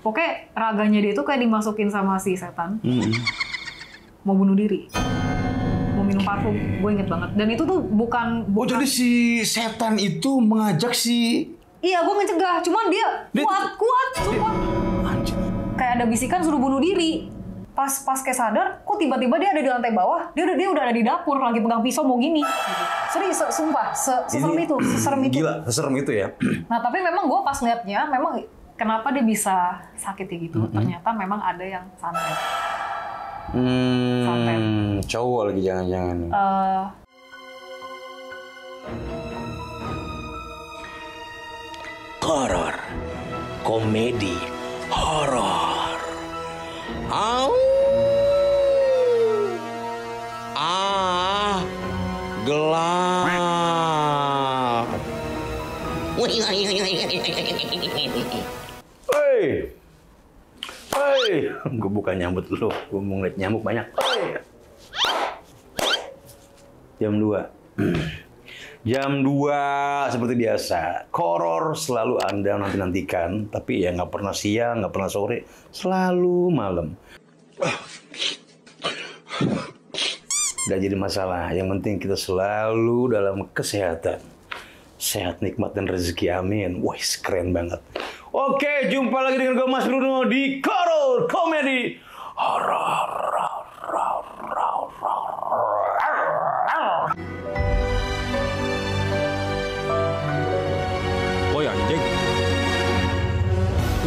Pokoknya raganya dia tuh kayak dimasukin sama si setan. Mau bunuh diri. Mau minum parfum. Gue inget banget. Dan itu tuh bukan... Oh, jadi si setan itu mengajak si... Iya, gue ngecegah. Cuman dia kuat, sumpah. Anjir. Kayak ada bisikan suruh bunuh diri. Pas kayak sadar, kok tiba-tiba dia ada di lantai bawah. Dia udah ada di dapur, lagi pegang pisau mau gini. Serius, sumpah. Seserem itu. Gila, seserem itu ya. Nah, tapi memang gue pas liatnya, memang kenapa dia bisa sakit ya gitu. Ternyata memang ada yang santet. Santet. Cowok lagi jangan-jangan. Horor, komedi, horor. Gelap. Hei, gue bukan nyambut lu, gue mau ngeliat nyamuk banyak. Jam 2. Jam 2 seperti biasa. Horor selalu Anda nantikan, tapi ya nggak pernah siang, nggak pernah sore, selalu malam. Gak jadi masalah, yang penting kita selalu dalam kesehatan. Sehat, nikmat, dan rezeki, amin. Wah, keren banget. Oke, jumpa lagi dengan gue Mas Bruno di Horor Komedi Horor. Woi anjing.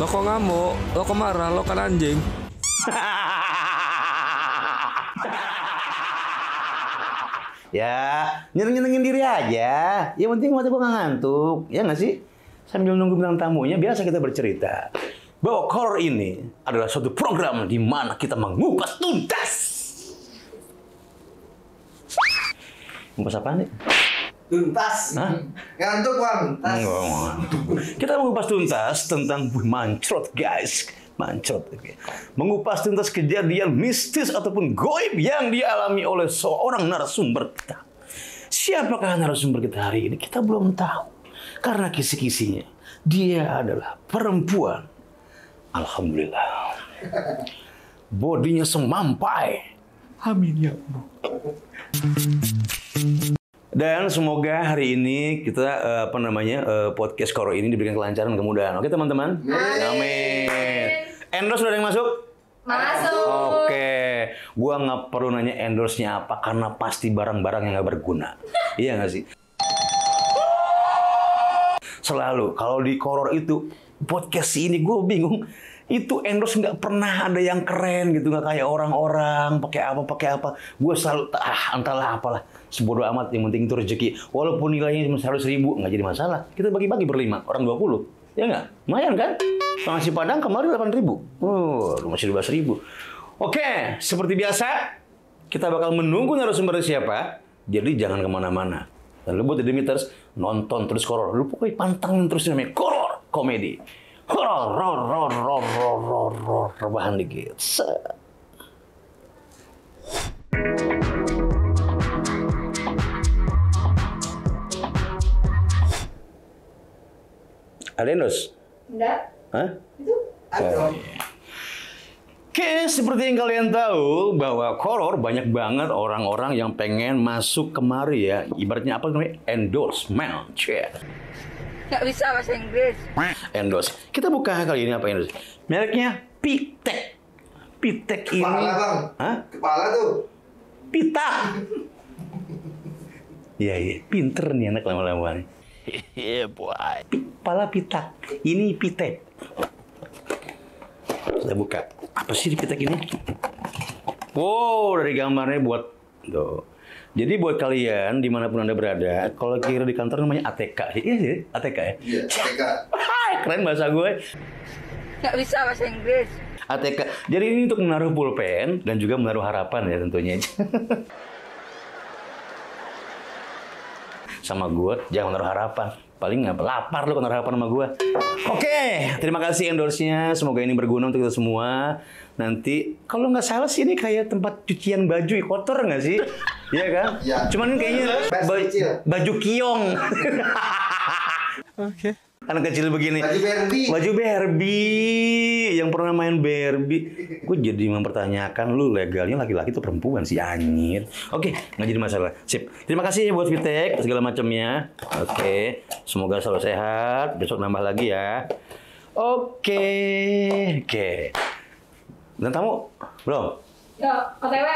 Lo kok ngamuk? Lo kok marah? Lo kan anjing. Ya, nyenengin diri aja. Yang penting waktu gue nggak ngantuk. Ya nggak sih? Sambil nunggu bintang tamunya, biasa kita bercerita bahwa horor ini adalah suatu program di mana kita mengupas tuntas. Ngupas apa nih? Tuntas. Hah? Ngantuk bang. Kita mengupas tuntas tentang mancrot, guys. Mancrot. Mengupas tuntas kejadian mistis ataupun goib yang dialami oleh seorang narasumber kita. Siapakah narasumber kita hari ini? Kita belum tahu. Karena kisi-kisinya, dia adalah perempuan. Alhamdulillah. Bodinya semampai. Amin ya Allah. Dan semoga hari ini kita podcast Horor ini diberikan kelancaran dan kemudahan. Oke teman-teman? Amin. Endorse sudah ada yang masuk? Masuk. Oke. Gua nggak perlu nanya endorse-nya apa karena pasti barang-barang yang nggak berguna. Iya nggak sih? Selalu kalau di horor itu podcast ini gue bingung. Itu endorse nggak pernah ada yang keren gitu, nggak kayak orang-orang pakai apa. Gue selalu entahlah apalah, sebodoh amat, yang penting itu rezeki. Walaupun nilainya cuma 100.000 nggak jadi masalah. Kita bagi-bagi berlima, orang 20, ya nggak? Lumayan kan? Nasi Padang kemarin 8.000. Masih 12.000. Oke, seperti biasa kita bakal menunggu narasumber siapa. Jadi jangan kemana-mana. Dan lu buat The Demeters, nonton terus horor. Lu pokoknya pantangin terus namanya Horor Komedi. Horor, rebahan dikit. Ada endorse? Enggak. Hah? Itu? Oh, iya. Oke, seperti yang kalian tahu bahwa horor banyak banget orang-orang yang pengen masuk kemari ya. Ibaratnya apa namanya? Endorsement. Nggak bisa bahasa Inggris. Endorse. Kita buka kali ini apa endorse? Mereknya Pitek. Pitek ini. Kepala bang. Hah? Kepala tuh. Pitak. Iya. Pinter nih anak lama-lama nih. Iya, boy. Kepala pitak. Ini Pitek. Kita buka. Apa sih di pitek ini? Wow, dari gambarnya buat tuh. Jadi buat kalian dimanapun Anda berada, kalau kira di kantor namanya ATK. Iya sih, ATK ya? Iya, ATK. Keren bahasa gue. Nggak bisa bahasa Inggris. ATK. Jadi ini untuk menaruh pulpen dan juga menaruh harapan ya tentunya. Sama gue, jangan menaruh harapan. Paling nggak lapar lu kalau harapan sama gue. Oke, terima kasih endorse-nya. Semoga ini berguna untuk kita semua. Nanti kalau nggak salah sih ini kayak tempat cucian baju kotor nggak sih? Iya kan? Iya. Cuman kayaknya baju kiong. Oke. Anak kecil begini. Baju Barbie. Baju Barbie yang yang pernah main Barbie. Gue jadi mempertanyakan lu legalnya laki-laki tuh perempuan sih anjir. Oke, nggak jadi masalah. Sip. Terima kasih buat Vitek segala macamnya. Oke, semoga selalu sehat. Besok nambah lagi ya. Oke. Dan tamu belum? Ya, OTW.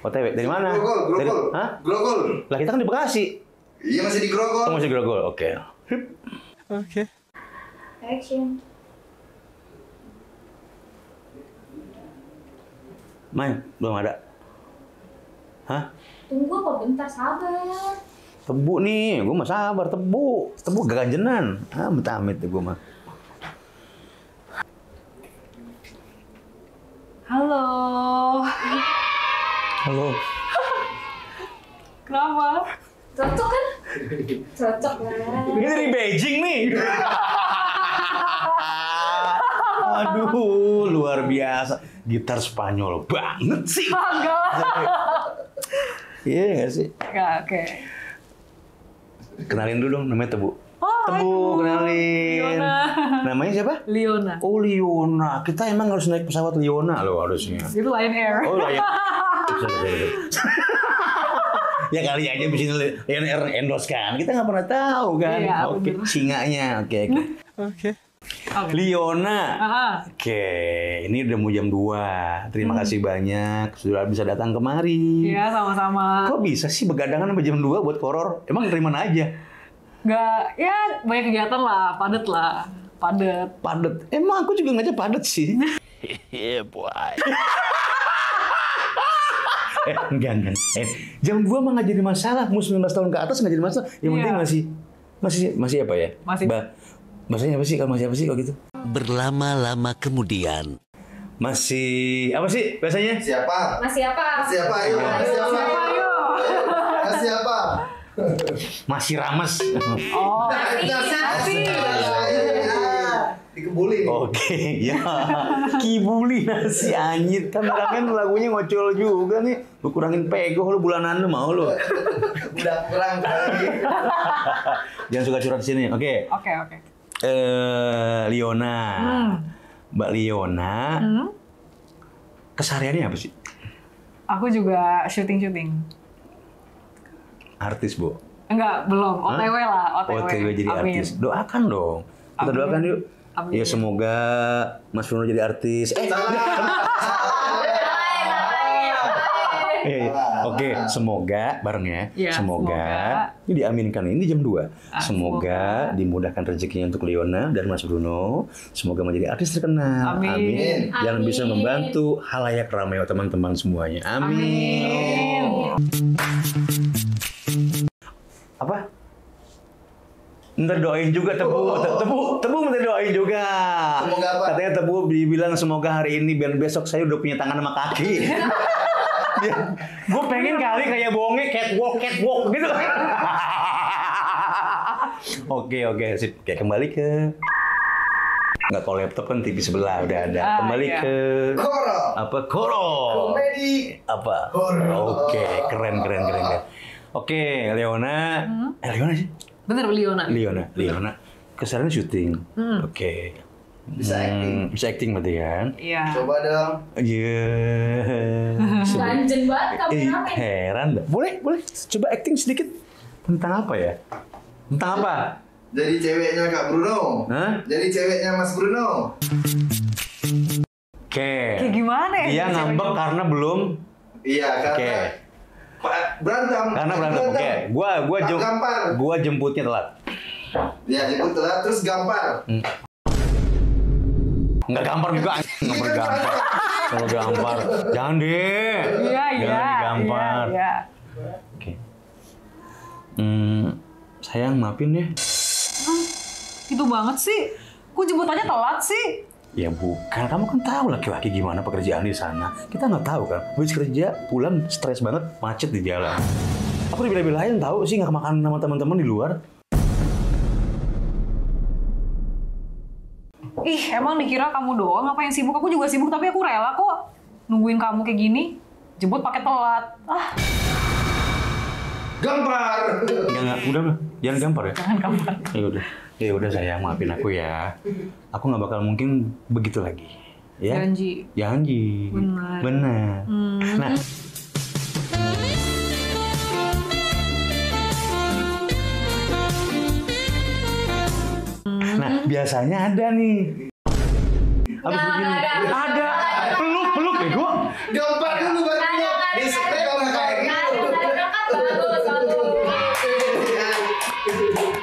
OTW dari mana? Grogol. Hah? Grogol. Lah kita kan di Bekasi. Iya masih di Grogol. Oh, masih Grogol. Oke. Oke. Action. Main, belum ada. Hah? Tunggu kok bentar, sabar. Tebu nih, gue mah sabar, tebu gak ganjenan. Amit-amit gue mah. Halo. Halo. Kenapa? Cocok kan? Cocok lah. Ini dari Beijing nih. Aduh, luar biasa. Gitar Spanyol banget sih. Enggak. Iya nggak sih? Enggak, oke. Kenalin dulu dong, namanya Tebu. Oh, Tebu, kenalin. Liona. Namanya siapa? Liona. Oh, Liona. Kita emang harus naik pesawat Liona loh harusnya. Itu Lion Air. Oh, Lion. Ya kali aja di sini Lion Air endorse kan. Kita nggak pernah tahu kan. Iya, Oke, bener. singanya. Oke. Oke. Liona. Ah. Oke, ini udah mau jam 2. Terima kasih banyak sudah bisa datang kemari. Iya, sama-sama. Kok bisa sih begadangan sampai jam 2 buat horor? Emang dari mana aja? Enggak, ya banyak kegiatan lah, padet lah. Padet. Emang aku juga ngajak padet sih. Yeah, boy. Enggak. Jam 2 mah nggak jadi masalah. Mau 19 tahun ke atas nggak jadi masalah. Yang penting Iya. masih apa ya? Masih. Bahasanya apa sih? Kalau masih apa sih kalau gitu? Berlama-lama kemudian. Masih apa sih bahasanya? Siapa? Masih apa? Siapa? Ayo. Siapa? Ayo. Siapa? Masih rames. Oh, Nasi. Dikebulin. Oke, ya. Kibuli nasi anjir. Kameramen lagunya ngocol juga nih. Lu kurangin pegoh lu bulanan lu mau lu. Udah kurang lagi. Jangan suka curhat di sini. Oke. Oke. Liona. Mbak Liona. Kesehariannya apa sih? Aku juga syuting. Artis, Bu. Enggak, belum. OTW lah, OTW. OTW jadi Amin. artis. Doakan dong. Kita Amin. doakan yuk. Amin. Ya semoga Mas Bruno jadi artis. Oke, semoga bareng ya. Ya, semoga ini diaminkan ini jam 2. Semoga dimudahkan rezekinya untuk Liona dan Mas Bruno. Semoga menjadi artis terkenal. Amin. Yang bisa membantu halayak ramai teman-teman semuanya. Amin. Apa? Ntar doain juga Tebu minta doain juga. Semoga apa? Katanya Tebu dibilang semoga hari ini biar besok saya udah punya tangan sama kaki. Gue pengen kali kayak bonge catwalk gitu. Oke, sip. Kayak kembali ke nggak, kalau laptop kan TV sebelah udah ada. Kembali iya. ke Koro. apa? Koro. Komedi. Apa? Horor. Oke, keren. Oke, Liona. Liona sih? Bener, Liona. Kesalahan syuting. Oke. Bisa acting. Bisa acting berarti kan? Iya. Coba dong. Iya. Ganjen banget kameramen. Heran dah. Boleh. Coba acting sedikit. Tentang apa ya? Tentang apa? Jadi ceweknya Kak Bruno. Hah? Jadi ceweknya Mas Bruno. Oke. Kayak gimana ya? Dia ngambek karena belum. Iya, karena Oke. Berantem. Karena berantem. Oke. Gua jemputnya telat. Ya, jemput telat terus gampar. Nggak gampar juga. Nggak bergampar. Kalau gampar. Jangan deh. Iya. Jangan digampar. Iya. Oke. Sayang, maafin ya. Itu banget sih. Kok jemputannya telat sih? Ya bukan, kamu kan tahu laki-laki gimana pekerjaan di sana. Kita nggak tahu kan. Habis kerja, pulang stres banget, macet di jalan. Aku dibela-belain tahu sih nggak makan sama teman-teman di luar. Ih, emang dikira kamu doang apa yang sibuk? Aku juga sibuk, tapi aku rela kok nungguin kamu kayak gini. Jemput pakai telat. Gampar. Enggak, udah. Jangan gampar ya. Jangan gampar. Ya udah sayang, maafin aku ya. Aku nggak bakal mungkin begitu lagi. Ya? Janji. Janji. Benar. Benar. Nah, biasanya ada nih. Habis begini. Ada. Peluk bego. Gampar dulu baru peluk. Di setel orang kayak gitu.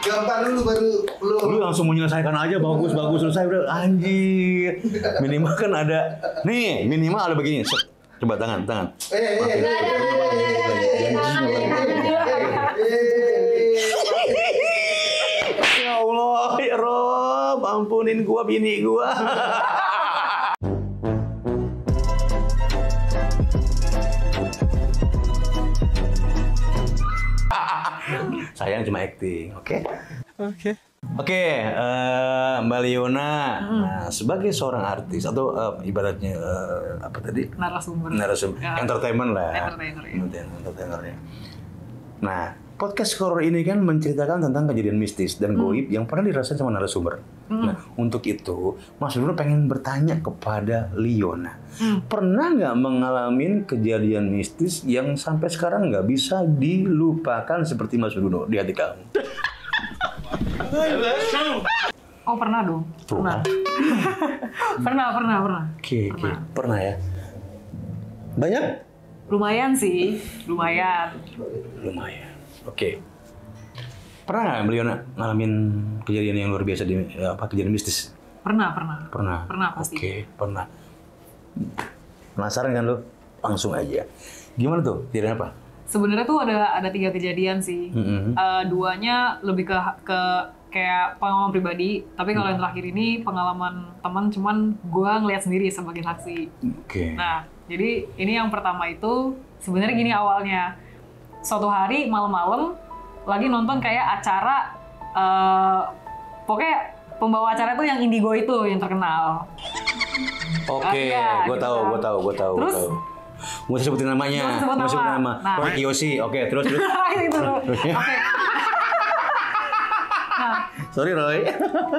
Gampar dulu baru peluk. Lu langsung menyelesaikan aja, bagus selesai udah anjir. Minimal kan ada. Nih, minimal ada begini. Set. Coba tangan. Ya Allah, ya Rob, ampunin gua bini gua. Sayang cuma acting, oke? Okay. Oke, Mbak Liona, nah, sebagai seorang artis atau ibaratnya apa tadi? Narasumber. Ya. Entertainment lah. Entertainernya. Nah, podcast horor ini kan menceritakan tentang kejadian mistis dan goib yang pernah dirasain sama narasumber. Nah, untuk itu, Mas Bruno pengen bertanya kepada Liona. Pernah nggak mengalami kejadian mistis yang sampai sekarang nggak bisa dilupakan seperti Mas Bruno di hati kamu? Oh pernah dong. Tuh. Pernah. Oke. Pernah ya? Banyak? Lumayan sih, lumayan. Oke. Pernah nggak Mbak Liona ngalamin kejadian yang luar biasa kejadian mistis? Pernah. Pernah Pasti. Oke, pernah. Penasaran kan lo? Langsung aja. Gimana tuh? Kejadian apa? Sebenarnya tuh ada 3 kejadian sih. Duanya lebih ke kayak pengalaman pribadi, tapi kalau yang terakhir ini pengalaman teman, cuman gue ngeliat sendiri sebagai saksi. Oke. Nah, jadi ini yang pertama itu sebenarnya gini awalnya. Suatu hari malam-malam lagi nonton kayak acara, pokoknya pembawa acara itu yang Indigo itu yang terkenal. Oke, gue tahu. Terus Mau sebutin namanya. Mau sebut nama. Nah. Roy Kiyoshi. Oke, terus. itu tuh. Oke. Nah, Sorry Roy.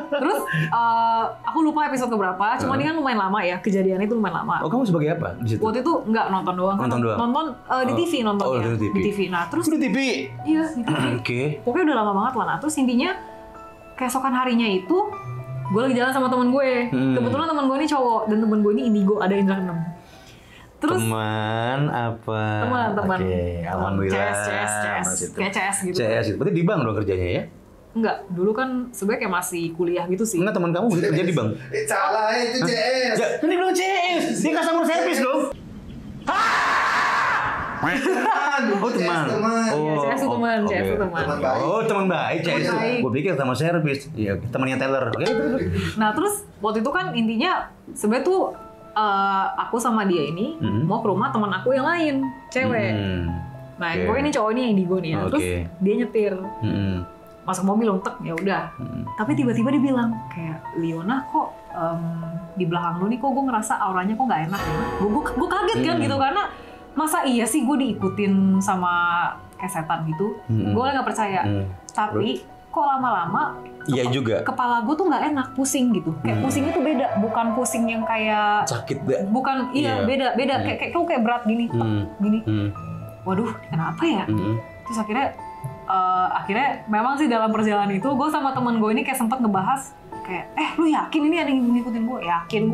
terus aku lupa episode keberapa, cuma ini kan lumayan lama ya, kejadian itu lumayan lama. Oh, kamu sebagai apa di situ? Waktu itu nggak nonton doang. Nonton Di TV nontonnya. Oh, di TV. Nah, terus Di TV. iya di TV. Oke. Pokoknya udah lama banget lah. Nah, terus intinya keesokan harinya itu gue lagi jalan sama teman gue. Kebetulan teman gue ini cowok dan teman gue ini Indigo, ada Indra 6. Terus Teman apa? Teman. Oke, alhamdulillah. CS. Kayak CS gitu. CS itu. Berarti di bank dong kerjanya ya? Enggak, dulu kan sebenarnya kayak masih kuliah gitu sih. Enggak, teman kamu kerja di bank. Salah itu CS. Ya, ini belum CS. Dia customer service dong. Oh, teman. Iya, CS itu teman, oke. CS itu teman. Teman baik. Oh, teman baik CS itu. Baik. Gue pikir sama servis. Iya, temannya teller. Oke. Nah, terus waktu itu kan intinya sebenarnya tuh aku sama dia ini mau ke rumah teman aku yang lain, cewek. Nah, Oke. pokoknya ini cowok ini yang Indigo nih. Nah, terus Oke. dia nyetir. Masuk mobil lontek, ya udah. Tapi tiba-tiba dia bilang kayak, Liona kok di belakang lu nih kok gue ngerasa auranya kok nggak enak ya. Gue kaget kan gitu karena masa iya sih gue diikutin sama kayak setan gitu. Gue nggak percaya. Tapi kok lama-lama Iya juga. kepala gue tuh nggak enak, pusing gitu. Kayak pusingnya tuh beda, bukan pusing yang kayak Sakit deh. bukan iya beda kayak berat gini, gini. Waduh, kenapa ya? Terus akhirnya memang sih dalam perjalanan itu gue sama temen gue ini kayak sempat ngebahas kayak lu yakin ini ada yang ngikutin gue? Yakin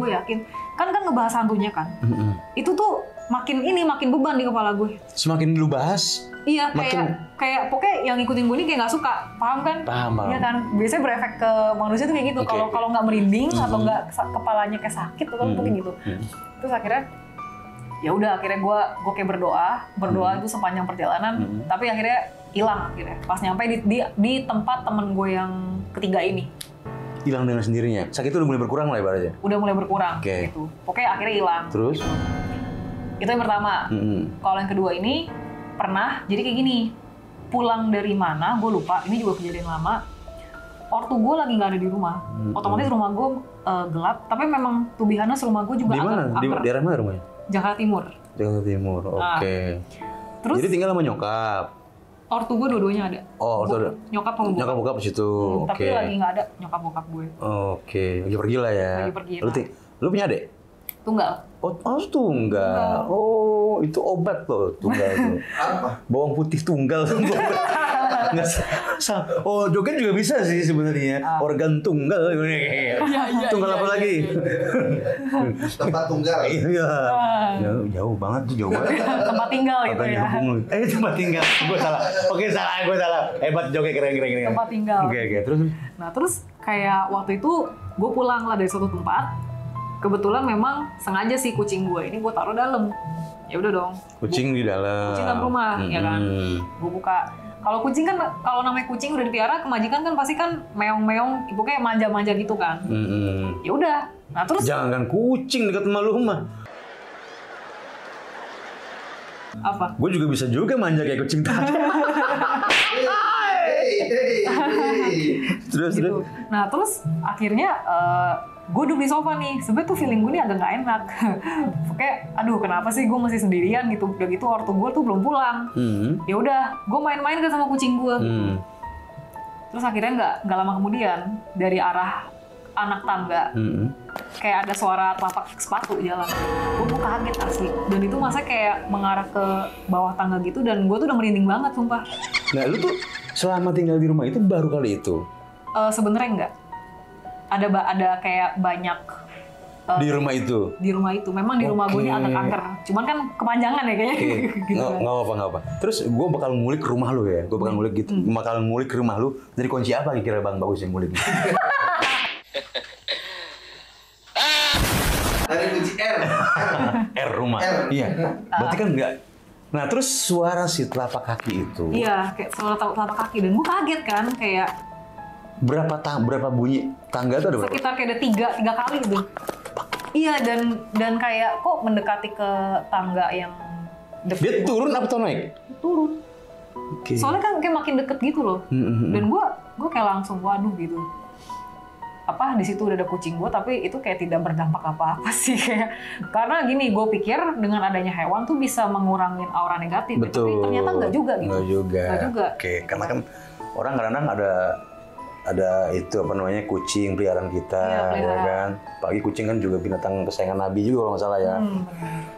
kan ngebahas hantunya kan. Itu tuh makin beban di kepala gue. Semakin lu bahas, Iya, kayak pokoknya yang ngikutin gue ini kayak nggak suka, paham kan? Paham. Iya kan, biasanya berefek ke manusia tuh kayak gitu. Oke. Kalau nggak merinding atau nggak kepalanya kayak sakit atau mungkin gitu. Terus akhirnya ya udah, akhirnya gue kayak berdoa itu sepanjang perjalanan. Tapi akhirnya hilang akhirnya. Pas nyampe di tempat temen gue yang ketiga ini. hilang dengan sendirinya. Sakit itu udah mulai berkurang lah ibaratnya. Udah mulai berkurang gitu. Pokoknya akhirnya hilang. Terus? Itu yang pertama. Kalau yang kedua ini pernah, jadi kayak gini, pulang dari mana, gue lupa, ini juga kejadian lama, ortu gue lagi nggak ada di rumah, otomatis rumah gue gelap, tapi memang tubihannya rumah gue juga di mana? Di daerah mana rumahnya? Jakarta Timur. Jakarta Timur, oke. Terus? Jadi tinggal sama nyokap? Ortu gue dua-duanya ada. Oh, ortu ada? Nyokap sama bokap. Nyokap bokap di situ, oke. Tapi lagi nggak ada nyokap bokap gue. Oke, lagi pergi lah ya. Lagi pergi lah. Lu punya adik? Tunggal. Oh tunggal. Oh itu obat loh tunggal tuh. Apa? Bawang putih tunggal. Nggak oh joget juga bisa sih sebenarnya. Organ tunggal. Tunggal apa lagi? Tempat tunggal. Iya. Jauh banget tuh jauh banget. Tempat tinggal gitu ya. Tempat tinggal. Gue salah. Oke salah. Hebat joget keren. Tempat tinggal. Oke terus. Nah terus kayak waktu itu gue pulang lah dari suatu tempat. Kebetulan memang sengaja sih kucing gue ini gue taruh dalam. Ya udah dong. Kucing di dalam. Kucing dalam rumah, ya kan. Gue buka. Kalau kucing kan, kalau namanya kucing udah dipiara, kemajikan kan pasti kan meong-meong, pokoknya manja-manja gitu kan. Ya udah. Nah terus. Jangan kucing dekat rumah lu mah. Apa? Gue juga bisa juga manja kayak kucing tadi. Terus. Nah terus akhirnya gue duduk di sofa nih. Sebenernya tuh feeling gue nih agak nggak enak. Kayak aduh kenapa sih gue masih sendirian gitu. Udah gitu ortu gue tuh belum pulang. Ya udah, gue main-main kan sama kucing gue. Terus akhirnya nggak lama kemudian dari arah anak tangga kayak ada suara telapak sepatu jalan. Gue kaget asli. Dan itu masa kayak mengarah ke bawah tangga gitu dan gue tuh udah merinding banget sumpah. Nah lu tuh selama tinggal di rumah itu baru kali itu? Sebenarnya enggak. Ada kayak banyak di rumah itu. Di rumah itu. Memang di rumah gue ini angker-angker. Cuman kan kepanjangan ya kayaknya. Gitu nggak apa. Terus gue bakal ngulik rumah lu ya. Gue bakal ngulik gitu. Bakal ngulik rumah lu dari kunci apa kira Bang bagus yang ngulik? Dari kunci R. R rumah. Iya. Berarti kan enggak. Nah terus suara si telapak kaki itu. Iya, kayak suara telapak kaki dan gue kaget kan kayak berapa bunyi tangga itu ada berapa? Sekitar kayak ada tiga kali gitu. Iya dan kayak kok mendekati ke tangga yang deket. Dia turun apa tuh naik? Turun. Okay. Soalnya kan kayak makin deket gitu loh. Dan gue kayak langsung waduh gitu. Apa di situ udah ada kucing gue tapi itu kayak tidak berdampak apa-apa sih kayak karena gini gue pikir dengan adanya hewan tuh bisa mengurangin aura negatif. Betul. Tapi ternyata enggak juga gitu. Enggak juga. Oke, karena kan orang kadang-kadang ada itu apa namanya kucing peliharaan kita ya kan. Pagi kucing kan juga binatang kesayangan Nabi juga kalau nggak salah ya.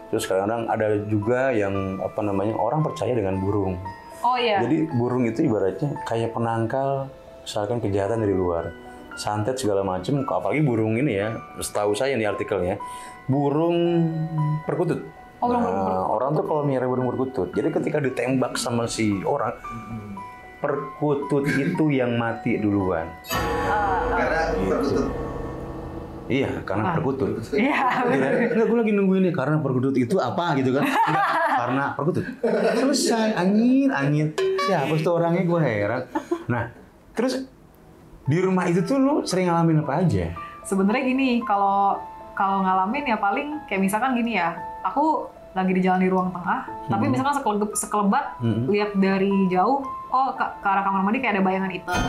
Terus kadang-kadang ada juga yang apa namanya orang percaya dengan burung. Oh iya. Jadi burung itu ibaratnya kayak penangkal misalkan kejahatan dari luar. Santet segala macam, apalagi burung ini ya, setahu saya di artikelnya, burung perkutut. Orang tuh kalau melihara burung perkutut, jadi ketika ditembak sama si orang, perkutut itu yang mati duluan. Karena perkutut. Iya, karena perkutut. Iya. Enggak, gue lagi nungguin nih karena perkutut itu apa gitu kan? Enggak, karena perkutut. Selesai, angin. Siapa tuh orangnya gue heran. Nah, terus di rumah itu tuh lu sering ngalamin apa aja? Sebenarnya gini, kalau ngalamin ya paling kayak misalkan gini ya, aku lagi di jalan di ruang tengah, tapi misalkan sekelebat lihat dari jauh, ke arah kamar mandi kayak ada bayangan hitam.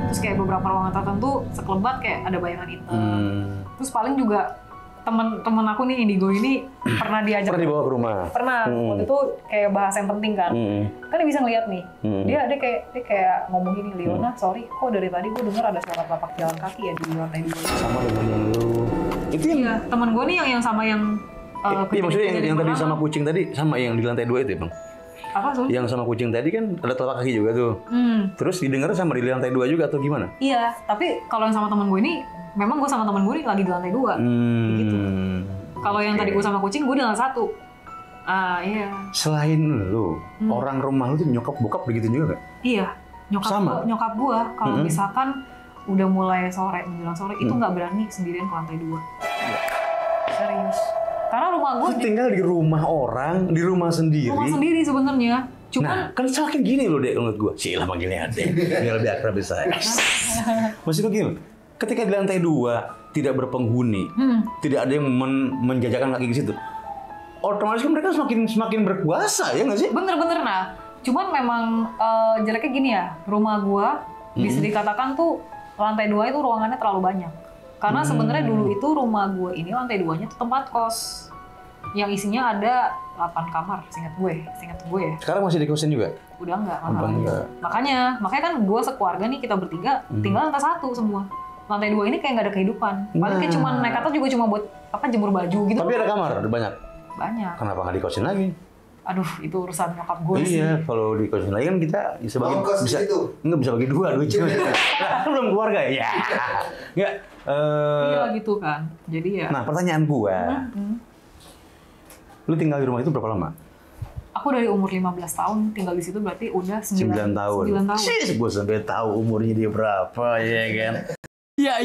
Terus kayak beberapa ruangan tertentu sekelebat kayak ada bayangan hitam. Terus paling juga temen aku nih Indigo ini pernah dibawa ke rumah. Pernah. Waktu itu kayak bahas yang penting kan. Kan dia bisa ngeliat nih. Dia kayak ngomong gini, Leona, sorry, kok dari tadi gue dengar ada suara telapak jalan kaki ya di lantai 2. Sama dengan yang lu. Itu yang iya, temen gue nih yang sama yang iya maksudnya yang tadi sama kucing tadi sama yang di lantai 2 itu ya, Bang? Apa soalnya? Yang sama kucing tadi kan ada telapak kaki juga tuh. Terus didengar sama di lantai 2 juga atau gimana? Iya, tapi kalau yang sama temen gue ini memang gue sama temen gue nih lagi di lantai 2 gitu. Kalau yang tadi gue sama kucing, gue di lantai 1. Iya. Selain lu, orang rumah lu tuh nyokap bokap begitu juga gak? Iya, nyokap gue kalau misalkan udah mulai sore, menjelang sore itu nggak berani sendirian ke lantai 2. Serius. Karena rumah gue tinggal di rumah orang, di rumah sendiri. Rumah sendiri sebenarnya. Cuman nah, kan saking gini loh Dek menurut gue. Cilah panggilnya Dek. Biar lebih akrab bisa. Maksud gue gini, ketika di lantai 2 tidak berpenghuni, tidak ada yang menjajakan kaki di situ, otomatis kan mereka semakin berkuasa ya nggak sih? Bener-bener. Nah, cuman memang jeleknya gini ya, rumah gua bisa dikatakan tuh lantai 2 itu ruangannya terlalu banyak. Karena sebenarnya dulu itu rumah gua ini lantai 2-nya tuh tempat kos yang isinya ada 8 kamar, seingat gue ya. Sekarang masih di kosan juga? Udah enggak. Makanya kan gua sekeluarga nih kita bertiga tinggal lantai 1 semua. lantai 2 ini kayak nggak ada kehidupan. Paling kayak cuma naik atas juga cuma buat apa jemur baju gitu. Tapi ada kamar, ada banyak. Banyak. Kenapa nggak dikosin lagi? Aduh, itu urusan nyokap gue sih. Iya, kalau dikosin lagi kan kita bisa bagi kos bisa itu. nggak bisa bagi 2 cuma. Kan belum keluarga ya. Nggak. Iya gitu kan. Jadi ya. Nah, pertanyaan gua. Lu tinggal di rumah itu berapa lama? Aku dari umur 15 tahun tinggal di situ berarti udah 9 tahun. 9 tahun. Sis, gue sampai tahu umurnya dia berapa, ya kan? Iya.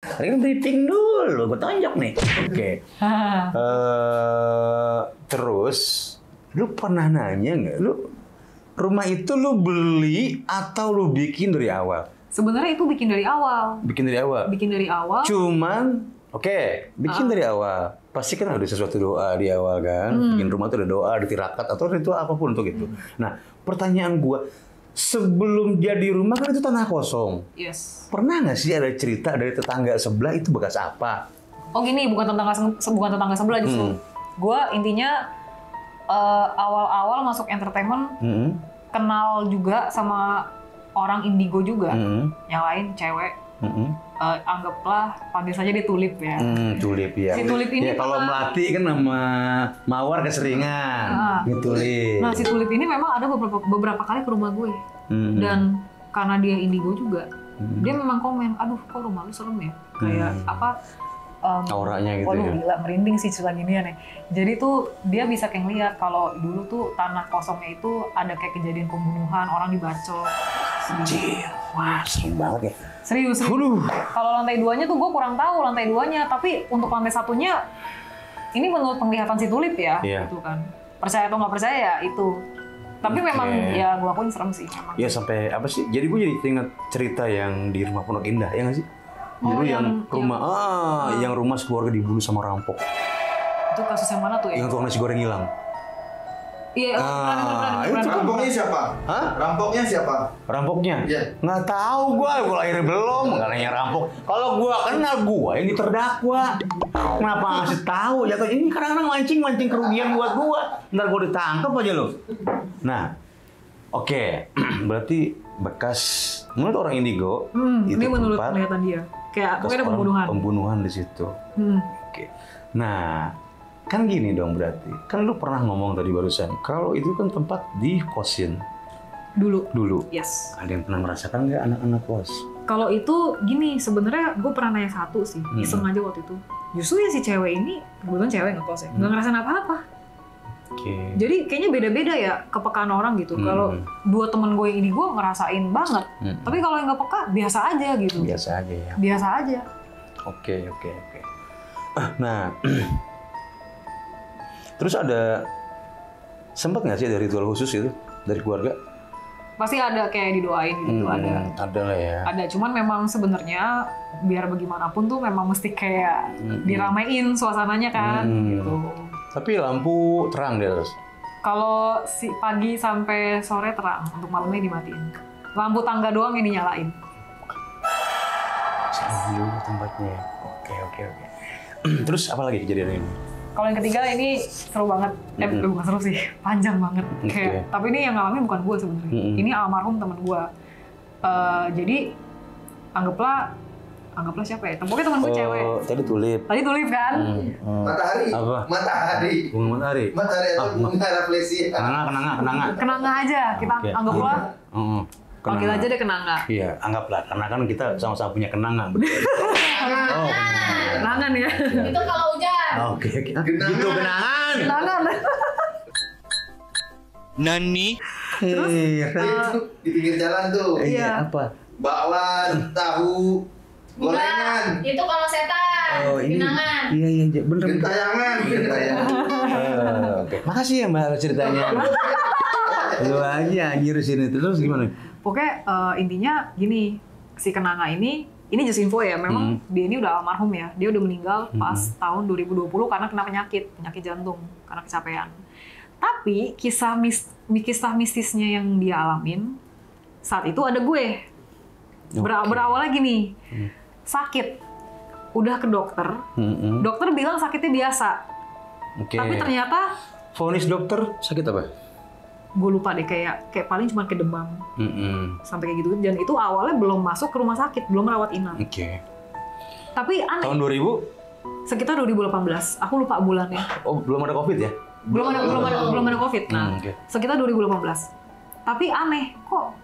Tadi kan briefing dulu, gue tonjok nih. Oke. Terus, lu pernah nanya nggak? Lu rumah itu lu beli atau lu bikin dari awal? Sebenarnya itu bikin dari awal. Bikin dari awal. Bikin dari awal. Cuman, bikin dari awal. Pasti kan ada sesuatu doa di awal kan. Bikin rumah tuh ada doa, ada tirakat atau ritual apapun untuk itu. Nah, pertanyaan gua, sebelum jadi rumah kan itu tanah kosong. Yes. Pernah nggak sih ada cerita dari tetangga sebelah itu bekas apa? Oh gini, bukan tetangga sebelah justru. Gua intinya awal-awal masuk entertainment kenal juga sama orang indigo juga. Yang lain cewek. Anggaplah panggil saja dia Tulip ya. Tulip ya. Si Tulip ini ya, kalau Melati kan nama Mawar keseringan. Ini Tulip. Nah si Tulip ini memang ada beberapa kali ke rumah gue. Dan karena dia indigo juga, dia memang komen, aduh kok rumah lu serem ya. Kayak apa? Auranya gitu waduh, ya. Gila, merinding sih cerita ginian ya. Jadi tuh dia bisa kayak ngeliat kalau dulu tuh tanah kosongnya itu ada kayak kejadian pembunuhan, orang dibacok. Anjir, wah serem banget ya. Serius. Kalau lantai 2-nya tuh gue kurang tahu lantai 2-nya, tapi untuk lantai 1-nya ini menurut penglihatan si Tulip ya, gitu kan. Percaya atau nggak percaya ya itu. Tapi memang ya gue akuin serem sih memang. Ya sampai apa sih? Jadi gue jadi ingat cerita yang di rumah Pondok Indah, ya nggak sih? Dulu yang rumah sekeluarga dibulu sama rampok. Itu kasus yang mana tuh ya? Yang tukang nasi goreng hilang. Iya, itu Rampoknya siapa? Hah? Rampoknya siapa? Rampoknya? Iya. Nggak tahu gue lahir belum, nggak nanya rampok. Kalau gue kenal gue yang terdakwa. Kenapa ngasih tahu? Jatuh ini kadang-kadang mancing kerugian buat gue. Ntar gue ditangkap aja lo. Nah, oke. Berarti bekas menurut orang indigo itu ini menurut tempat penglihatan dia. Kayak pokoknya ada pembunuhan di situ. Oke. Nah, kan gini dong berarti. Kan lu pernah ngomong tadi barusan kalau itu kan tempat dikosin. Dulu. Yes. Ada yang pernah merasakan nggak anak-anak kos? Kalau itu gini, sebenarnya gue pernah nanya satu sih, iseng aja waktu itu. Justru ya si cewek ini, kebetulan cewek ngekos ya, nggak ngerasain apa-apa. Jadi kayaknya beda-beda ya kepekaan orang gitu. Kalau dua temen gue yang ini gue ngerasain banget. Tapi kalau yang nggak peka, biasa aja gitu. Biasa aja ya. Biasa aja. Oke. Nah, terus ada sempat nggak sih ada ritual khusus itu dari keluarga? Pasti ada kayak didoain gitu, ada. Ada lah ya. Ada, cuman memang sebenarnya biar bagaimanapun tuh memang mesti kayak diramein suasananya kan, gitu. Tapi lampu terang dia terus. Kalau si pagi sampai sore terang, untuk malamnya dimatiin. Lampu tangga doang yang dinyalain. Seru tempatnya. Oke. Terus apa lagi kejadian ini? Kalau yang ketiga ini seru banget, bukan seru sih, panjang banget. Kayak, tapi ini yang ngalamin bukan gue sebenarnya. Ini almarhum temen gue. Jadi anggaplah siapa ya? Pokoknya temen gue cewek. Tadi Tulip. Tadi Tulip kan? Matahari. Apa? Matahari. Bunga matahari. Matahari atau bunga refleksi. Kenanga aja. Kita anggaplah. Panggil Kenanga. aja deh Kenanga. Iya, anggaplah. Karena kan kita sama-sama punya kenanga. Betul. Kenangan ya. Itu kalau hujan. Oke. Gitu kenangan. Kenangan. Nani? Itu di pinggir jalan tuh. Iya. Apa? Bakwan, tahu, gorengan, Itu kalau setan. Genangan. Iya, bener. gentayangan. Oke. Makasih ya Mbak ceritanya. Lu aja anjir sini terus gimana? Pokoknya intinya gini, si Kenanga ini just info ya, memang dia ini udah almarhum ya. Dia udah meninggal pas tahun 2020 karena kena penyakit jantung, karena kecapean. Tapi kisah mistisnya yang dia alamin saat itu ada gue. Berawal lagi nih, sakit. Udah ke dokter, dokter bilang sakitnya biasa. Tapi ternyata vonis dokter sakit apa? gue lupa deh kayak paling cuma kayak demam sampai kayak gitu. Dan itu awalnya belum masuk ke rumah sakit, belum rawat inap. Oke. Tapi aneh. Tahun 2000? Sekitar 2018. Aku lupa bulannya. Oh, belum ada Covid ya? Belum ada Covid. Nah, sekitar 2018. Tapi aneh kok.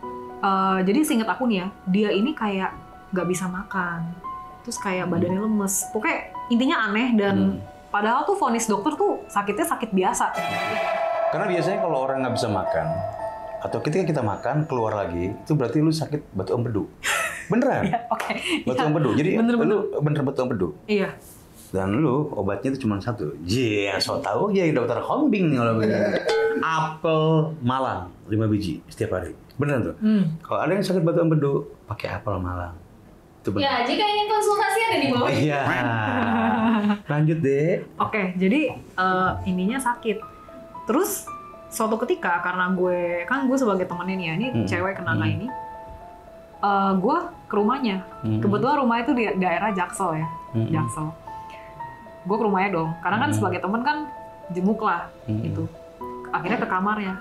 Jadi seingat aku nih ya, dia ini kayak nggak bisa makan, terus kayak badannya lemes. Pokoknya intinya aneh dan padahal tuh vonis dokter tuh sakitnya sakit biasa. Karena biasanya kalau orang nggak bisa makan, atau ketika kita makan keluar lagi, itu berarti lu sakit batu empedu. Beneran? Ya, oke. Batu empedu. Jadi lu bener batu empedu. Iya. Dan lu obatnya itu cuma satu. So tahu ya dokter Hombing nih kalau begini. Apel Malang 5 biji setiap hari. Beneran tuh. Kalau ada yang sakit batu empedu, pakai apel Malang. Itu bener. Ya, jika ingin konsultasi ada di bawah. Iya. Lanjut deh. Oke, jadi ininya sakit. Terus suatu ketika karena gue sebagai temennya nih ya, ini cewek kenanga ini, gue ke rumahnya. Kebetulan rumahnya itu di daerah Jaksel ya, Jaksel. Gue ke rumahnya dong, karena kan sebagai temen kan jemuk lah gitu. Akhirnya ke kamarnya.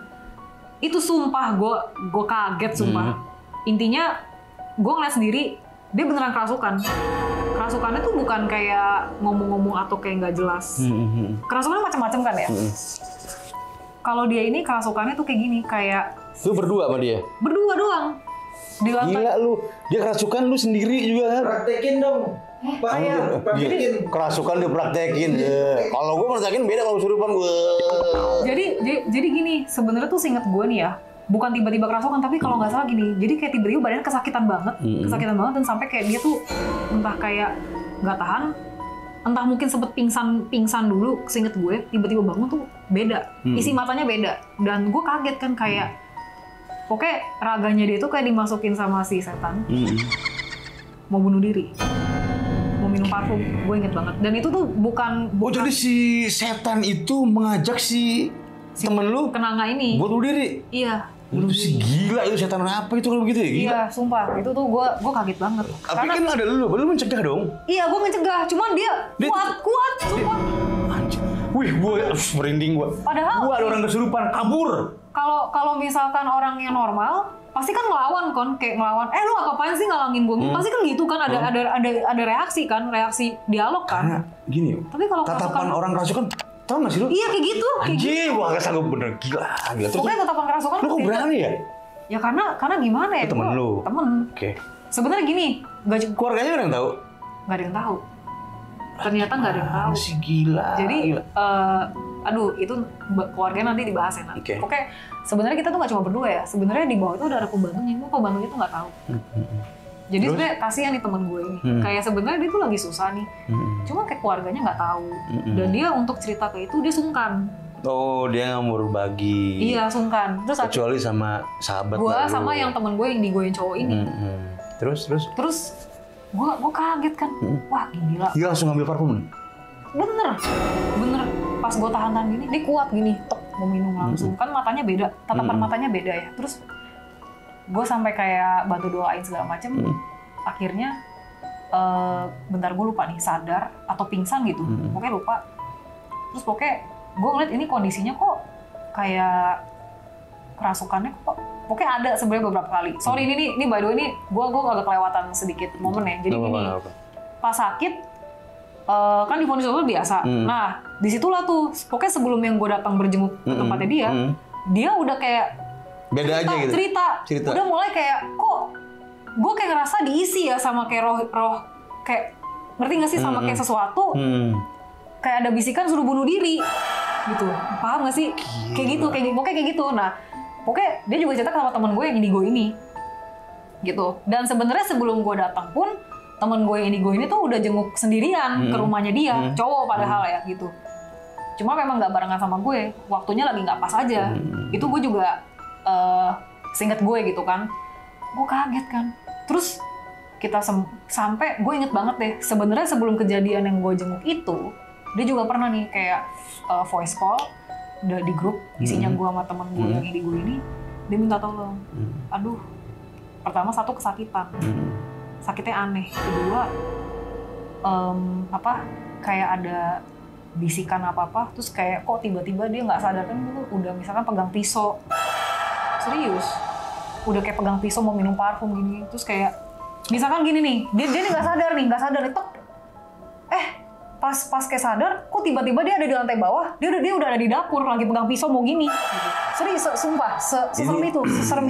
Itu sumpah gue kaget sumpah. Intinya gue ngeliat sendiri dia beneran kerasukan. Kerasukannya tuh bukan kayak ngomong-ngomong atau kayak nggak jelas. Kerasukannya macam-macam kan ya. Kalau dia ini kerasukannya tuh kayak gini, kayak Lu berdua sama dia? berdua doang di lantai. Gila lu, dia kerasukan lu sendiri juga kan? Praktekin dong. Praktekin. Kerasukan dia praktekin. Kalau gue praktekin beda kalau kesurupan gue. Jadi gini, sebenarnya tuh seinget gue nih ya, bukan tiba-tiba kerasukan, tapi kalau nggak salah gini, jadi kayak tiba-tiba badannya kesakitan banget dan sampai kayak dia tuh entah kayak nggak tahan, entah mungkin sempet pingsan dulu, seinget gue, tiba-tiba bangun tuh beda, isi matanya beda, dan gue kaget kan kayak, pokoknya raganya dia tuh kayak dimasukin sama si setan, mau bunuh diri, mau minum parfum, gue inget banget, dan itu tuh bukan Oh jadi si setan itu mengajak si temen lu kenanga ini, buat bunuh diri? iya. Itu sih gila, itu setan apa itu kalau begitu ya? Gila. Iya, sumpah. Itu tuh gue kaget banget. Tapi kan ada lu mencegah dong? Iya, gue mencegah. Cuman dia kuat, sumpah. Anjir. Wih, gue merinding gue. Padahal gue ada orang kesurupan, kabur. Kalau misalkan orang yang normal, pasti kan ngelawan kan, kayak ngelawan. Lu apa-apaan sih ngalangin gue? Pasti kan gitu kan, ada reaksi kan, reaksi dialog kan. Karena gini, tapi kalau tatapan orang kerasukan, tau gak sih lu? Iya kayak gitu. Anjir, gue gak sanggup bener, gila. Terus, pokoknya tatapan kerasukan. Lu kok berani ya? Ya karena gimana ya? Temen lu? Temen. Oke. Sebenarnya gini, keluarganya ada yang tahu? Gak ada yang tahu. Ternyata gak ada yang tahu. Masih gila. Jadi, aduh itu keluarganya nanti dibahas ya. Okay. Oke, sebenarnya kita tuh nggak cuma berdua ya. Sebenarnya di bawah itu ada pembantunya, cuma pembantunya tuh nggak tahu. Jadi sebenarnya kasihan nih temen gue ini. Kayak sebenarnya dia tuh lagi susah nih. Cuma kayak keluarganya nggak tahu. Dan dia untuk cerita ke itu dia sungkan. Oh, dia nggak mau berbagi. Iya, sungkan. Terus kecuali sama sahabat gue sama yang temen gue yang digoyang cowok ini. Terus gue kaget kan. Wah gila. Dia langsung ngambil parfum. Bener. Pas gue tahan gini, dia kuat gini, tok mau minum langsung. Kan matanya beda, tatapan matanya beda ya. Terus gue sampai kayak bantu doain segala macem. Akhirnya, bentar gue lupa nih, sadar atau pingsan gitu. Pokoknya lupa. Terus pokoknya gue ngeliat ini kondisinya kok kayak kerasukannya kok. Pokoknya ada sebenarnya beberapa kali. Sorry ini by the way ini gue agak kelewatan sedikit momen ya. Jadi gini, pas sakit. Kan di vonis dokter biasa. Nah, disitulah tuh, pokoknya sebelum yang gue datang berjenguk ke tempatnya dia udah kayak beda aja gitu. Cerita. Udah mulai kayak kok gue kayak ngerasa diisi ya sama kayak roh kayak ngerti nggak sih sama kayak sesuatu kayak ada bisikan suruh bunuh diri gitu. Paham nggak sih? Kayak gitu, pokoknya kayak gitu. Nah, pokoknya dia juga cerita sama temen gue yang indigo ini gitu. Dan sebenarnya sebelum gue datang pun temen gue yang indigo ini tuh udah jenguk sendirian ke rumahnya dia, cowok padahal ya gitu. Cuma memang nggak barengan sama gue, waktunya lagi nggak pas aja. Itu gue juga seinget gue gitu kan, gue kaget kan. Terus kita sampai gue inget banget deh, sebenarnya sebelum kejadian yang gue jenguk itu, dia juga pernah nih kayak voice call di grup, isinya gue sama temen gue yang indigo ini, dia minta tolong. Aduh, pertama satu kesakitan. Sakitnya aneh. Kedua, kayak ada bisikan apa-apa, terus kayak kok tiba-tiba dia nggak sadar kan dulu udah misalkan pegang pisau Serius. Udah kayak pegang pisau mau minum parfum gini. Terus kayak misalkan gini nih, dia nggak sadar nih, tek. Pas kayak sadar, kok tiba-tiba dia ada di lantai bawah, dia udah ada di dapur lagi pegang pisau mau gini. Serius, sumpah, seserem itu.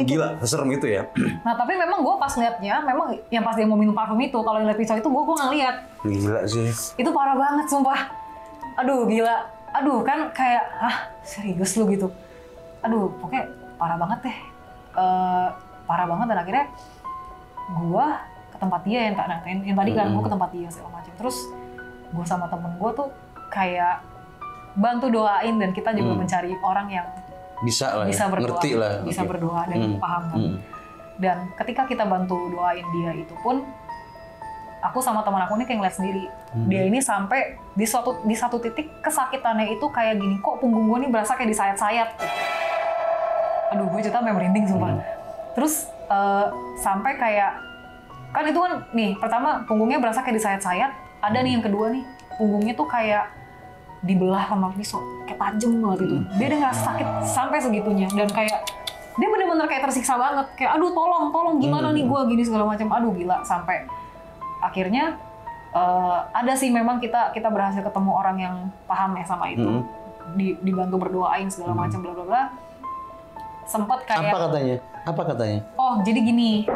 Gila, seserem itu ya. Nah tapi memang gue pas ngeliatnya, memang yang pas dia mau minum parfum itu, kalau ngeliat pisau itu gue nggak lihat. Gila sih. Itu parah banget, sumpah. Aduh gila, kan kayak, serius lu gitu. Aduh, pokoknya parah banget deh. Parah banget dan akhirnya gue ke tempat dia yang tadi kan gue ke tempat dia segala macam. Terus gue sama temen gue tuh kayak bantu doain dan kita juga mencari orang yang bisa berdoa, ngerti lah, bisa berdoa dan paham kan. Dan ketika kita bantu doain dia itu pun, aku sama teman aku ini kayak ngeliat sendiri. Dia ini sampai di satu titik kesakitannya itu kayak gini, kok punggung gue ini berasa kayak disayat-sayat. Aduh, gue cerita sampai merinding sumpah. Terus sampai kayak, kan itu kan nih, pertama punggungnya berasa kayak disayat-sayat. Ada nih yang kedua nih, punggungnya tuh kayak dibelah sama pisau, kayak tajam banget itu. Dia udah ngerasa sakit sampai segitunya. Dan kayak, dia bener-bener kayak tersiksa banget. Kayak, aduh tolong, gimana nih gue gini segala macam. Aduh gila, sampai akhirnya ada sih memang kita berhasil ketemu orang yang paham ya sama itu. Dibantu berdoain segala macam, bla bla bla. Sempat kayak Apa katanya? Oh, jadi gini.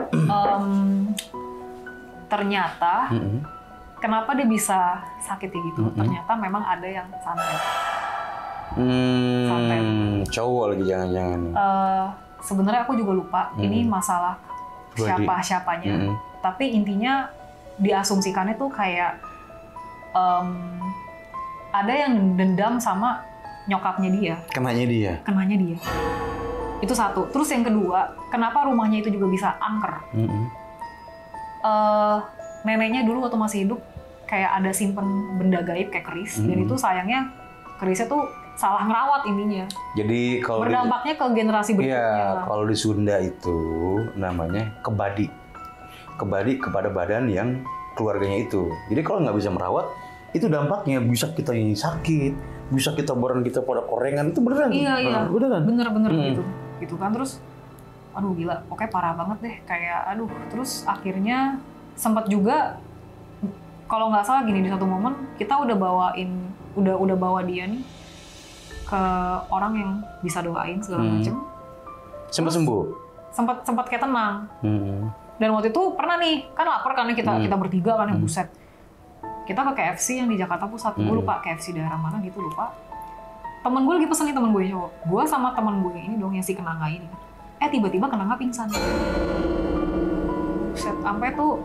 Ternyata kenapa dia bisa sakit kayak gitu? Ternyata memang ada yang santet. Santet. Cowok lagi jangan-jangan. Sebenarnya aku juga lupa. Ini masalah siapanya. Tapi intinya diasumsikannya tuh kayak ada yang dendam sama nyokapnya dia. Kenanya dia. Itu satu. Terus yang kedua, kenapa rumahnya itu juga bisa angker? Neneknya dulu waktu masih hidup kayak ada simpen benda gaib kayak keris. Dan itu sayangnya kerisnya tuh salah ngerawat ininya. Jadi kalau berdampaknya ke generasi berikutnya. Iya, kalau di Sunda itu namanya kebadi. Kebadi kepada badan yang keluarganya itu. Jadi kalau nggak bisa merawat, itu dampaknya bisa kita ini sakit, bisa kita badan kita pada korengan, itu beneran. Iya. Beneran. Bener gitu kan. Terus aduh gila, pokoknya parah banget deh, kayak aduh. Terus akhirnya sempat juga, kalau nggak salah gini, di satu momen kita udah bawa dia nih ke orang yang bisa doain segala macem. Sempat sembuh? Sempat kayak tenang. Dan waktu itu pernah nih, kan lapar kan kita bertiga kan, yang buset. Kita ke KFC yang di Jakarta Pusat, gue lupa KFC daerah mana gitu, lupa. Temen gue lagi pesen nih, temen gue cowok. Gue sama temen gue ini dong, yang si Kenanga ini. Tiba-tiba Kenanga pingsan. Buset, sampai tuh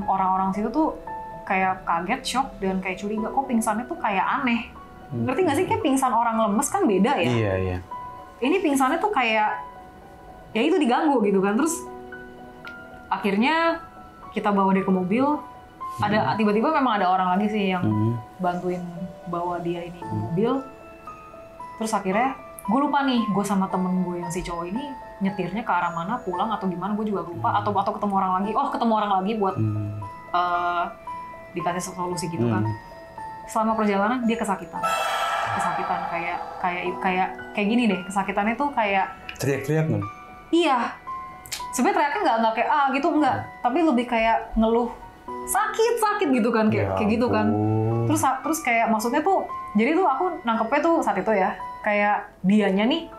orang-orang situ tuh kayak kaget, shock, dan kayak curiga, kok pingsannya tuh kayak aneh. Ngerti nggak sih, kayak pingsan orang lemes kan beda ya? Iya. Ini pingsannya tuh kayak, ya itu diganggu gitu kan. Terus akhirnya kita bawa dia ke mobil. Ada tiba-tiba memang ada orang lagi sih yang bantuin bawa dia ini ke mobil. Terus akhirnya gue lupa nih, gue sama temen gue yang si cowok ini nyetirnya ke arah mana, pulang atau gimana, gue juga lupa. Atau ketemu orang lagi. Ketemu orang lagi buat dikasih solusi gitu kan. Selama perjalanan dia kesakitan kayak gini deh, kesakitannya tuh kayak teriak-teriak kan? Iya. Sebenarnya teriaknya nggak kayak gitu, enggak. Tapi lebih kayak ngeluh sakit gitu kan, kayak gitu kan. Terus kayak maksudnya tuh, jadi tuh aku nangkepnya tuh saat itu ya, kayak dianya nih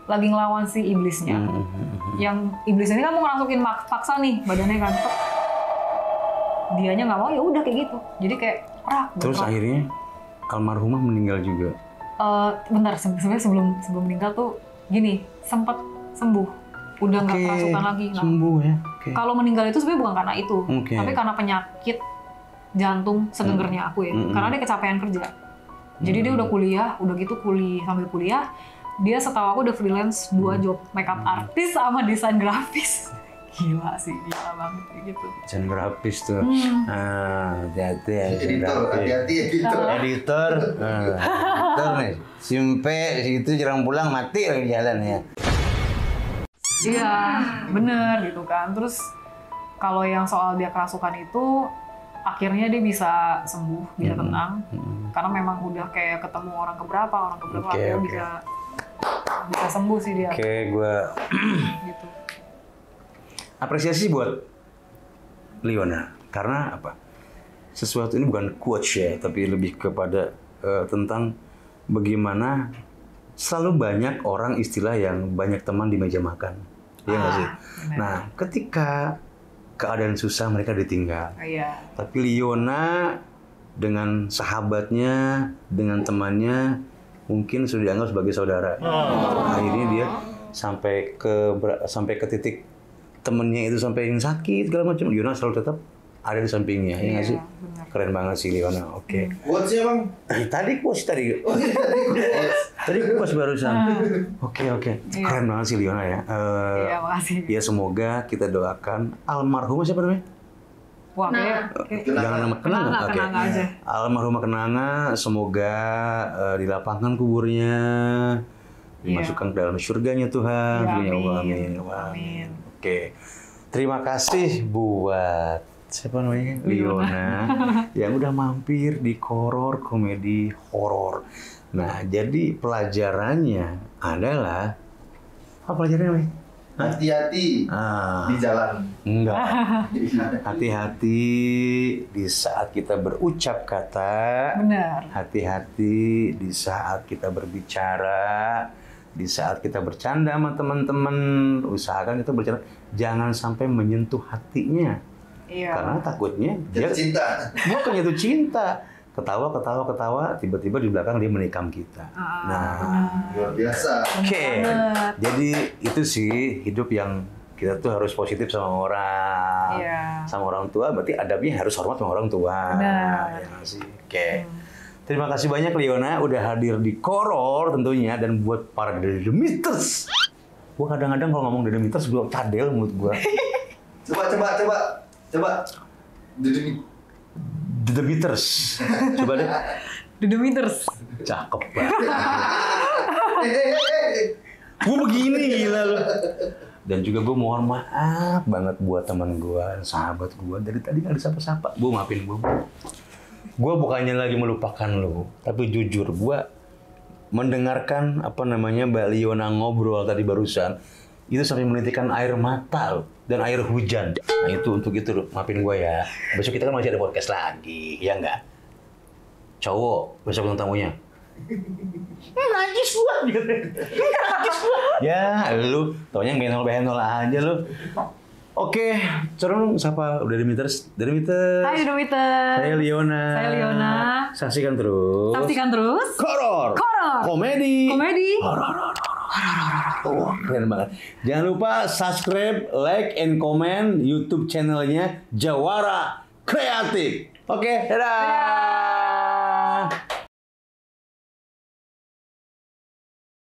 lagi ngelawan si iblisnya. Yang iblis ini kan mau ngerasukin paksa nih badannya kan. Dianya nggak mau, ya udah kayak gitu. Jadi kayak Terus akhirnya almarhumah meninggal juga. Bentar, sebenarnya sebelum meninggal tuh gini, sempat sembuh. Udah nggak kerasukan lagi. Nah, sembuh ya. Kalau meninggal itu sebenarnya bukan karena itu, tapi karena penyakit jantung sedengernya aku ya. Karena dia kecapean kerja. Jadi dia udah kuliah, sambil kuliah, dia setahu aku udah freelance 2 job, makeup artist sama desain grafis. Gila sih, gila banget gitu. Desain grafis tuh. Hati-hati ya. Editor nih. Simpe situ jarang pulang, mati lagi jalan ya. Iya, bener gitu kan. Terus kalau yang soal dia kerasukan itu, akhirnya dia bisa sembuh, bisa tenang. Karena memang udah kayak ketemu orang keberapa, akhirnya bisa bisa sembuh sih dia. Oke, gue Gitu. apresiasi buat Liona. Karena apa? Sesuatu ini bukan quotes ya, tapi lebih kepada tentang bagaimana selalu banyak orang istilah yang banyak teman di meja makan. Iya nggak sih? Benar. Nah, ketika keadaan susah mereka ditinggal. Iya. Tapi Liona dengan sahabatnya, dengan temannya, mungkin sudah dianggap sebagai saudara. Akhirnya dia sampai ke titik temennya itu sampai yang sakit segala macam. Liona selalu tetap ada di sampingnya, ya nggak sih? benar. Keren banget sih Liona. Oke. Quotes-nya Bang. Tadi quotes tadi. Oh iya tadi quotes. Tadi quotes barusan. Oke. Keren banget sih Liona ya. Iya, makasih. Ya semoga kita doakan almarhumah siapa namanya? Wah, Jangan nama Kenanga. Oke. Kenanga aja. Almarhumah Kenanga, semoga dilapangkan kuburnya, dimasukkan ke dalam surganya Tuhan. Ya, Ya Allah, amin. amin. Oke. Terima kasih buat siapa namanya? Liona yang udah mampir di Koror Komedi Horor. Nah, jadi pelajarannya adalah apa pelajarannya, Wei? Hati-hati di jalan. Enggak. Hati-hati di saat kita berucap kata. Benar. Hati-hati di saat kita berbicara. Di saat kita bercanda sama teman-teman. Usahakan kita bercanda. Jangan sampai menyentuh hatinya. Iya. Karena takutnya dia Jatuh cinta. bukan jatuh cinta. Ketawa, tiba-tiba di belakang dia menikam kita. Nah, Luar biasa. oke. Jadi itu sih hidup yang kita tuh harus positif sama orang. Iya. Sama orang tua berarti adabnya harus hormat sama orang tua. Benar. Ya nggak sih. Oke. Terima kasih banyak Liona udah hadir di Koror tentunya, dan buat para Dedemiters. Gua kadang-kadang kalau ngomong Dedemiters gua cadel mulut gua. Coba. Dedemiters. Coba deh. Dedemiters. Cakep banget. Gue begini gila lu. Dan juga gue mohon maaf banget buat teman gue, sahabat gue. Dari tadi nggak disapa-sapa. Gue maafin gue. Gue bukannya lagi melupakan lu, tapi jujur gue mendengarkan Mbak Liona ngobrol tadi barusan, itu sampai menitikkan air mata loh, dan air hujan. Nah itu untuk itu loh, maafin gue ya. Besok kita kan masih ada podcast lagi, ya nggak? Cowok besok yang tamunya. Najis gua gitu. Najis gua. Ya, lu taunya benol-benol aja lu. Oke, Corong siapa? Udah Dedemiters. Hai Dedemiters. Saya Liona. Saya Liona. Saksikan terus. Saksikan terus. Koror. Komedi. Oh, keren banget. Jangan lupa subscribe, like, and comment YouTube channelnya Jawara Kreatif. Oke, dadah.